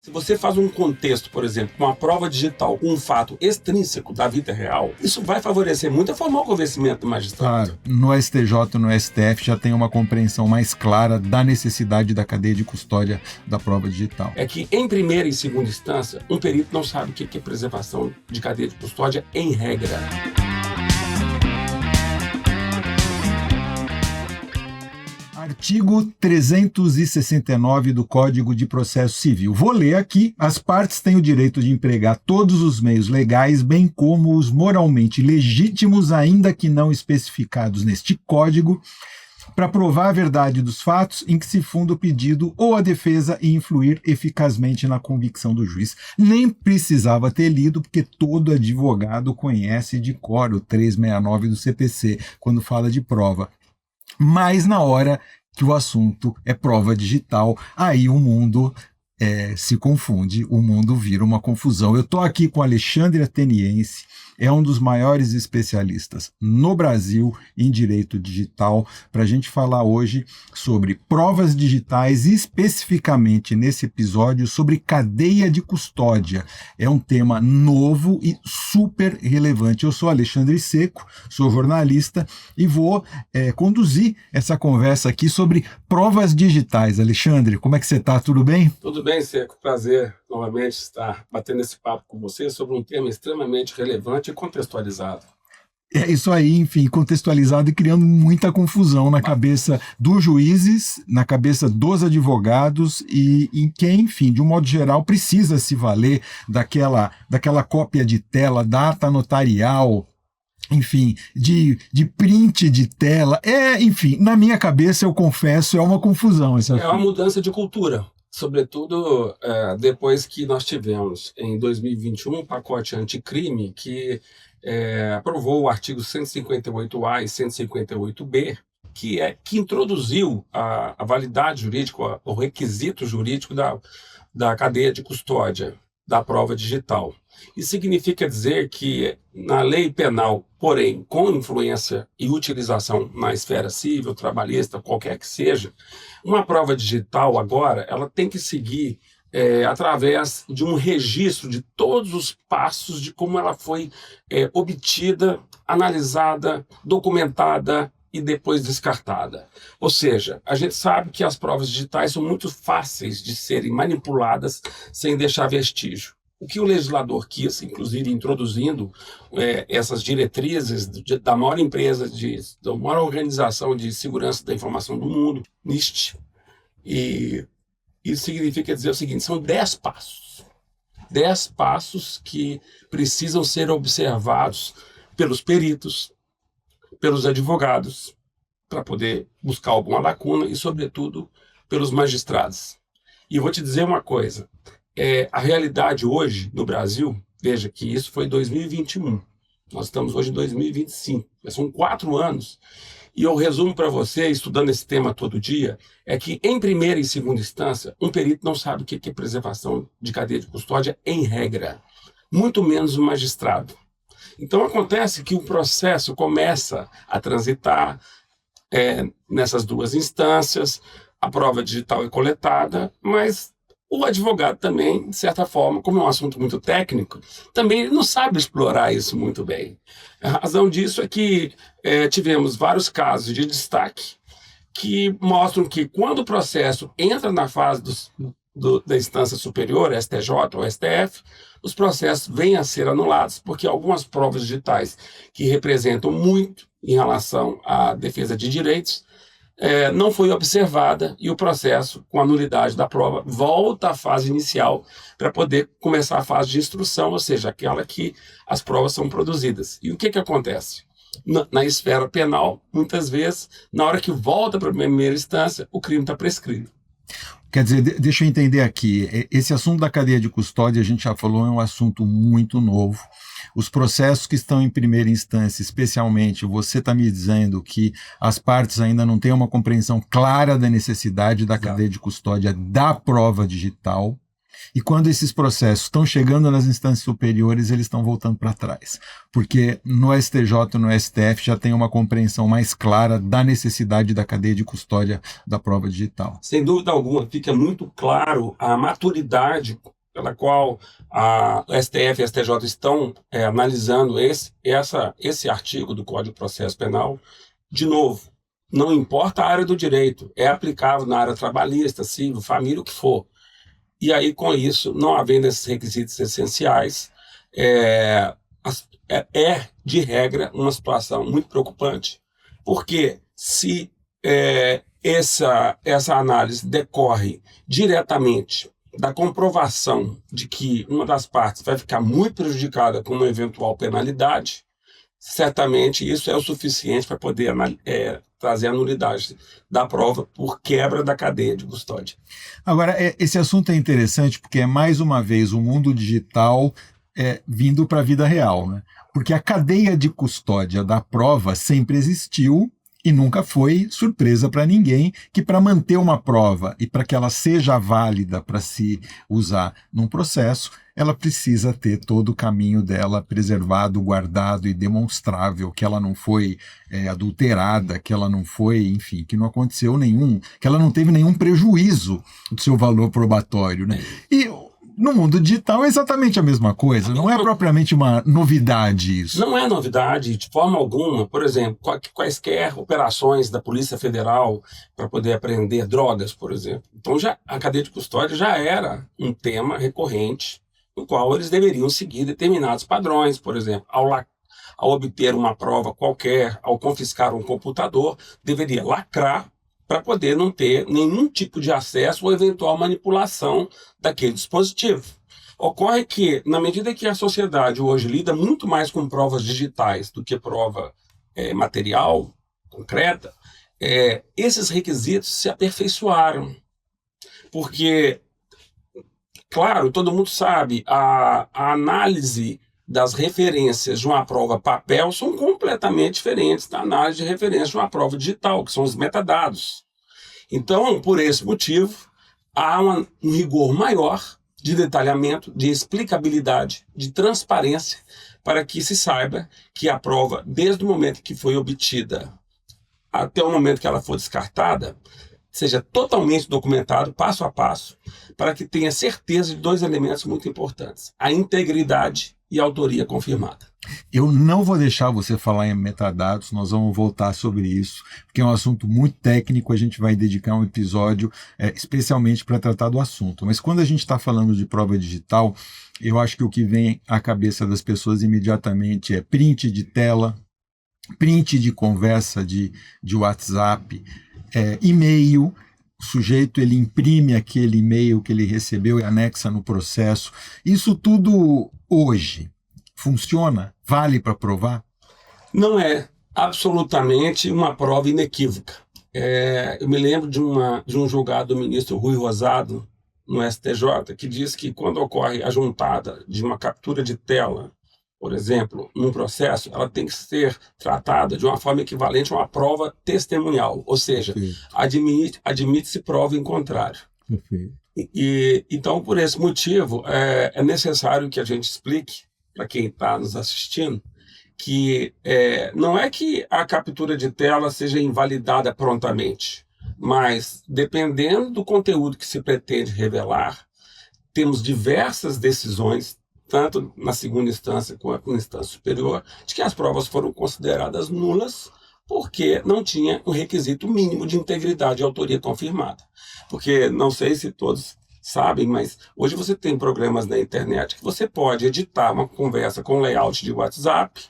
Se você faz um contexto, por exemplo, com uma prova digital, com um fato extrínseco da vida real, isso vai favorecer muito a formar o convencimento do magistrado. Claro, no STJ, no STF já tem uma compreensão mais clara da necessidade da cadeia de custódia da prova digital. É que em primeira e segunda instância, um perito não sabe o que é preservação de cadeia de custódia em regra. Artigo 369 do Código de Processo Civil. Vou ler aqui. As partes têm o direito de empregar todos os meios legais, bem como os moralmente legítimos, ainda que não especificados neste Código, para provar a verdade dos fatos em que se funda o pedido ou a defesa e influir eficazmente na convicção do juiz. Nem precisava ter lido, porque todo advogado conhece de cor o 369 do CPC, quando fala de prova. Mas na hora que o assunto é prova digital, aí o mundo se confunde, o mundo vira uma confusão. Eu estou aqui com Alexandre Ateniense, é um dos maiores especialistas no Brasil em direito digital, para a gente falar hoje sobre provas digitais e especificamente nesse episódio sobre cadeia de custódia. É um tema novo e super relevante. Eu sou Alexandre Seco, sou jornalista e vou conduzir essa conversa aqui sobre provas digitais. Alexandre, como é que você está? Tudo bem? Tudo bem, Seco. Prazer novamente estar batendo esse papo com você sobre um tema extremamente relevante e contextualizado. É isso aí, enfim, contextualizado e criando muita confusão na cabeça dos juízes, na cabeça dos advogados e em quem, enfim, de um modo geral, precisa se valer daquela cópia de tela, data notarial, enfim, de print de tela. Enfim, na minha cabeça, eu confesso, é uma confusão. É uma mudança de cultura. Sobretudo depois que nós tivemos, em 2021, um pacote anticrime que aprovou o artigo 158A e 158B, que introduziu a validade jurídica, o requisito jurídico da cadeia de custódia da prova digital. Isso significa dizer que na lei penal, porém com influência e utilização na esfera civil, trabalhista, qualquer que seja, uma prova digital agora ela tem que seguir através de um registro de todos os passos de como ela foi obtida, analisada, documentada e depois descartada. Ou seja, a gente sabe que as provas digitais são muito fáceis de serem manipuladas sem deixar vestígio. O que o legislador quis, inclusive introduzindo essas diretrizes da maior empresa, da maior organização de segurança da informação do mundo, NIST, e isso significa dizer o seguinte, são 10 passos. 10 passos que precisam ser observados pelos peritos, pelos advogados, para poder buscar alguma lacuna e, sobretudo, pelos magistrados. E eu vou te dizer uma coisa, a realidade hoje no Brasil, veja que isso foi em 2021, nós estamos hoje em 2025, são 4 anos, e eu resumo para você, estudando esse tema todo dia, é que em primeira e segunda instância, um perito não sabe o que é preservação de cadeia de custódia em regra, muito menos o magistrado. Então acontece que o processo começa a transitar nessas duas instâncias, a prova digital é coletada, mas o advogado também, de certa forma, como é um assunto muito técnico, também não sabe explorar isso muito bem. A razão disso é que tivemos vários casos de destaque que mostram que quando o processo entra na fase da instância superior, STJ ou STF, os processos vêm a ser anulados porque algumas provas digitais que representam muito em relação à defesa de direitos não foi observada e o processo, com a nulidade da prova, volta à fase inicial para poder começar a fase de instrução, ou seja, aquela que as provas são produzidas. E o que acontece? Na esfera penal, muitas vezes, na hora que volta para a primeira instância, o crime está prescrito. Quer dizer, deixa eu entender aqui, esse assunto da cadeia de custódia, a gente já falou, é um assunto muito novo. Os processos que estão em primeira instância, especialmente, você está me dizendo que as partes ainda não têm uma compreensão clara da necessidade da cadeia de custódia da prova digital. E quando esses processos estão chegando nas instâncias superiores, eles estão voltando para trás. Porque no STJ e no STF já tem uma compreensão mais clara da necessidade da cadeia de custódia da prova digital. Sem dúvida alguma, fica muito claro a maturidade pela qual a STF e a STJ estão analisando esse artigo do Código de Processo Penal. De novo, não importa a área do direito, é aplicável na área trabalhista, civil, família, o que for. E aí, com isso, não havendo esses requisitos essenciais, de regra, uma situação muito preocupante, porque se essa análise decorre diretamente da comprovação de que uma das partes vai ficar muito prejudicada com uma eventual penalidade, certamente isso é o suficiente para poder trazer a nulidade da prova por quebra da cadeia de custódia. Agora, esse assunto é interessante porque é mais uma vez o mundo digital vindo para a vida real, né? Porque a cadeia de custódia da prova sempre existiu e nunca foi surpresa para ninguém que para manter uma prova e para que ela seja válida para se usar num processo, ela precisa ter todo o caminho dela preservado, guardado e demonstrável, que ela não foi adulterada, que ela não foi, enfim, que não aconteceu que ela não teve nenhum prejuízo do seu valor probatório, né? E no mundo digital é exatamente a mesma coisa, não é propriamente uma novidade isso. Não é novidade de forma alguma. Por exemplo, quaisquer operações da Polícia Federal para poder apreender drogas, por exemplo. Então a cadeia de custódia já era um tema recorrente no qual eles deveriam seguir determinados padrões, por exemplo, ao obter uma prova qualquer, ao confiscar um computador, deveria lacrar para poder não ter nenhum tipo de acesso ou eventual manipulação daquele dispositivo. Ocorre que, na medida que a sociedade hoje lida muito mais com provas digitais do que prova material, concreta, esses requisitos se aperfeiçoaram. Porque, claro, todo mundo sabe, a análise das referências de uma prova papel são completamente diferentes da análise de referência de uma prova digital, que são os metadados. Então, por esse motivo, há um rigor maior de detalhamento, de explicabilidade, de transparência, para que se saiba que a prova, desde o momento que foi obtida até o momento que ela for descartada, seja totalmente documentado, passo a passo, para que tenha certeza de dois elementos muito importantes: a integridade e a autoria confirmada. Eu não vou deixar você falar em metadados, nós vamos voltar sobre isso, porque é um assunto muito técnico, a gente vai dedicar um episódio especialmente para tratar do assunto. Mas quando a gente está falando de prova digital, eu acho que o que vem à cabeça das pessoas imediatamente é print de tela, print de conversa de WhatsApp, e-mail. O sujeito ele imprime aquele e-mail que ele recebeu e anexa no processo. Isso tudo hoje funciona? Vale para provar? Não é absolutamente uma prova inequívoca. Eu me lembro de um julgado do ministro Rui Rosado no STJ que diz que quando ocorre a juntada de uma captura de tela, por exemplo, num processo, ela tem que ser tratada de uma forma equivalente a uma prova testemunhal, ou seja, admite-se prova em contrário. Perfeito. Então, por esse motivo, é necessário que a gente explique para quem está nos assistindo que não é que a captura de tela seja invalidada prontamente, mas dependendo do conteúdo que se pretende revelar, temos diversas decisões, tanto na segunda instância quanto na instância superior, de que as provas foram consideradas nulas porque não tinha um requisito mínimo de integridade e autoria confirmada. Porque, não sei se todos sabem, mas hoje você tem programas na internet que você pode editar uma conversa com layout de WhatsApp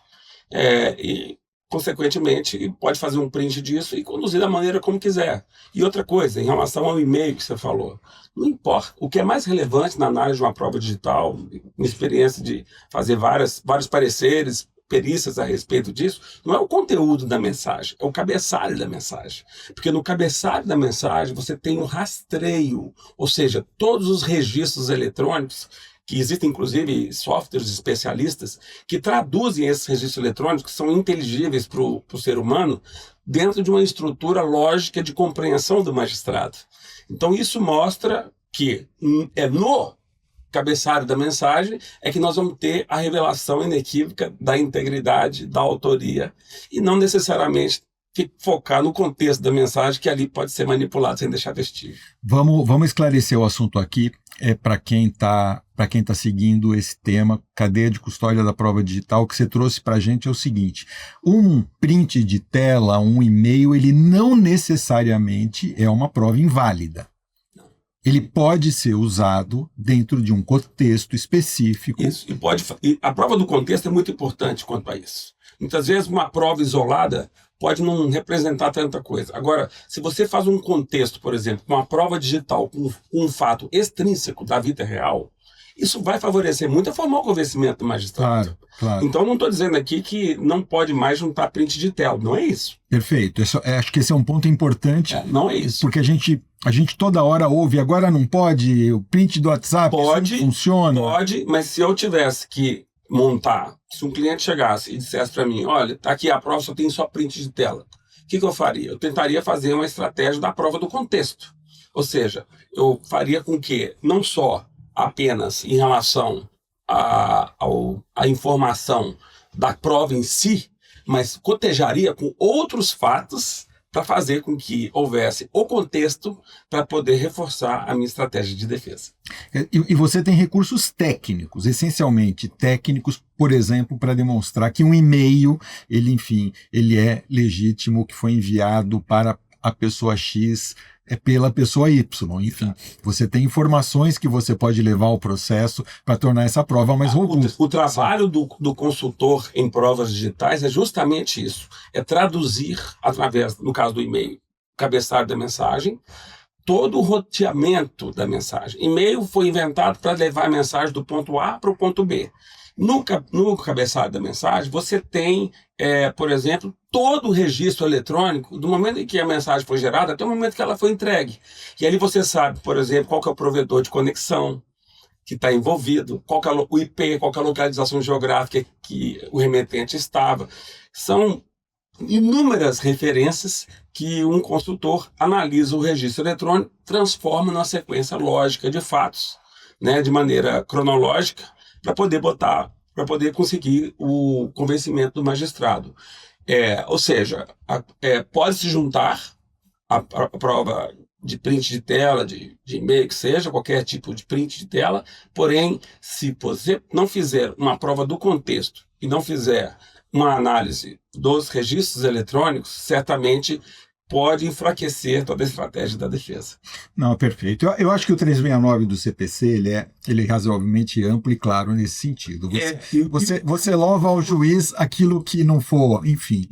e, consequentemente, pode fazer um print disso e conduzir da maneira como quiser. E outra coisa, em relação ao e-mail que você falou, não importa. O que é mais relevante na análise de uma prova digital, minha experiência de fazer vários pareceres, perícias a respeito disso, não é o conteúdo da mensagem, é o cabeçalho da mensagem. Porque no cabeçalho da mensagem você tem um rastreio, ou seja, todos os registros eletrônicos, que existem inclusive softwares especialistas que traduzem esses registros eletrônicos, que são inteligíveis para o ser humano, dentro de uma estrutura lógica de compreensão do magistrado. Então isso mostra que é no cabeçalho da mensagem, é que nós vamos ter a revelação inequívoca da integridade, da autoria, e não necessariamente focar no contexto da mensagem, que ali pode ser manipulado sem deixar vestígio. Vamos esclarecer o assunto aqui, para quem está seguindo esse tema, cadeia de custódia da prova digital. O que você trouxe para a gente é o seguinte: um print de tela, um e-mail, ele não necessariamente é uma prova inválida. Ele pode ser usado dentro de um contexto específico. Isso, e a prova do contexto é muito importante quanto a isso. Muitas vezes uma prova isolada pode não representar tanta coisa. Agora, se você faz um contexto, por exemplo, uma prova digital com um fato extrínseco da vida real, isso vai favorecer muito a formar o convencimento do magistrado. Claro. Então, não estou dizendo aqui que não pode mais juntar print de tela, não é isso. Perfeito. Acho que esse é um ponto importante. Não é isso. Porque a gente toda hora ouve, agora não pode, o print do WhatsApp pode, funciona. Pode, mas se eu tivesse que montar, se um cliente chegasse e dissesse para mim, olha, tá aqui a prova, só tem só print de tela, o que eu faria? Eu tentaria fazer uma estratégia da prova do contexto. Ou seja, eu faria com que, não só apenas em relação à informação da prova em si, mas cotejaria com outros fatos para fazer com que houvesse o contexto para poder reforçar a minha estratégia de defesa. E você tem recursos técnicos, essencialmente técnicos, por exemplo, para demonstrar que um e-mail, ele é legítimo, que foi enviado para a pessoa X pela pessoa Y. Enfim, você tem informações que você pode levar ao processo para tornar essa prova mais robusta. O trabalho do consultor em provas digitais é justamente isso. É traduzir, através, no caso do e-mail, cabeçalho da mensagem, todo o roteamento da mensagem. E-mail foi inventado para levar a mensagem do ponto A para o ponto B. No cabeçalho da mensagem, você tem, por exemplo, todo o registro eletrônico do momento em que a mensagem foi gerada até o momento que ela foi entregue. E ali você sabe, por exemplo, qual que é o provedor de conexão que está envolvido, qual que é o IP, qual que é a localização geográfica que o remetente estava. São inúmeras referências que um consultor analisa o registro eletrônico, transforma numa sequência lógica de fatos, né, de maneira cronológica, para poder conseguir o convencimento do magistrado. Ou seja, pode-se juntar a prova de print de tela, de e-mail, que seja, qualquer tipo de print de tela, porém, se você não fizer uma prova do contexto e não fizer uma análise dos registros eletrônicos, certamente pode enfraquecer toda a estratégia da defesa. Não, perfeito. Eu acho que o 369 do CPC ele é razoavelmente amplo e claro nesse sentido. Você leva ao juiz aquilo que não for, enfim,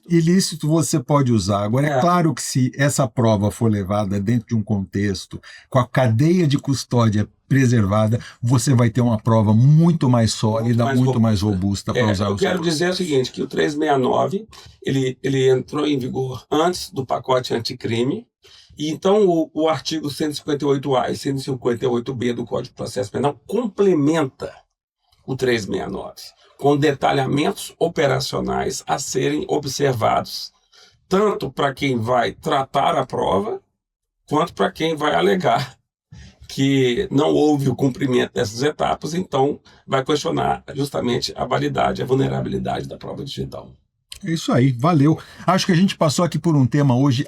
ilícito você pode usar. Agora, é claro que se essa prova for levada dentro de um contexto, com a cadeia de custódia preservada, você vai ter uma prova muito mais sólida, muito mais robusta para usar. Eu quero dizer o seguinte, que o 369, ele entrou em vigor antes do pacote anticrime, e então o artigo 158A e 158B do Código de Processo Penal complementa o 369, com detalhamentos operacionais a serem observados, tanto para quem vai tratar a prova, quanto para quem vai alegar que não houve o cumprimento dessas etapas, então vai questionar justamente a validade, a vulnerabilidade da prova digital. É isso aí, valeu. Acho que a gente passou aqui por um tema hoje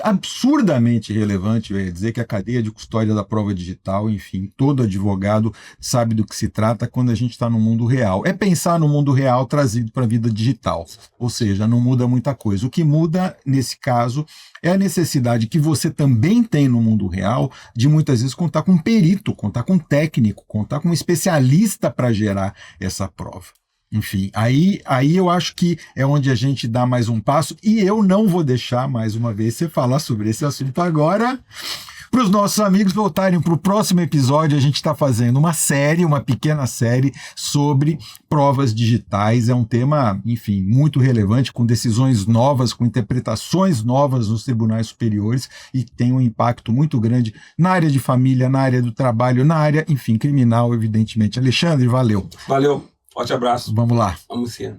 absurdamente relevante, eu ia dizer que a cadeia de custódia da prova digital, enfim, todo advogado sabe do que se trata quando a gente está no mundo real. É pensar no mundo real trazido para a vida digital, ou seja, não muda muita coisa. O que muda, nesse caso, é a necessidade que você também tem no mundo real de muitas vezes contar com um perito, contar com um técnico, contar com um especialista para gerar essa prova. Enfim, aí eu acho que é onde a gente dá mais um passo, e eu não vou deixar mais uma vez você falar sobre esse assunto agora. Para os nossos amigos voltarem para o próximo episódio, a gente está fazendo uma pequena série sobre provas digitais. É um tema, enfim, muito relevante, com decisões novas, com interpretações novas nos tribunais superiores, e tem um impacto muito grande na área de família, na área do trabalho, na área, enfim, criminal, evidentemente. Alexandre, valeu. Valeu. Forte abraço. Vamos lá. Vamos sim.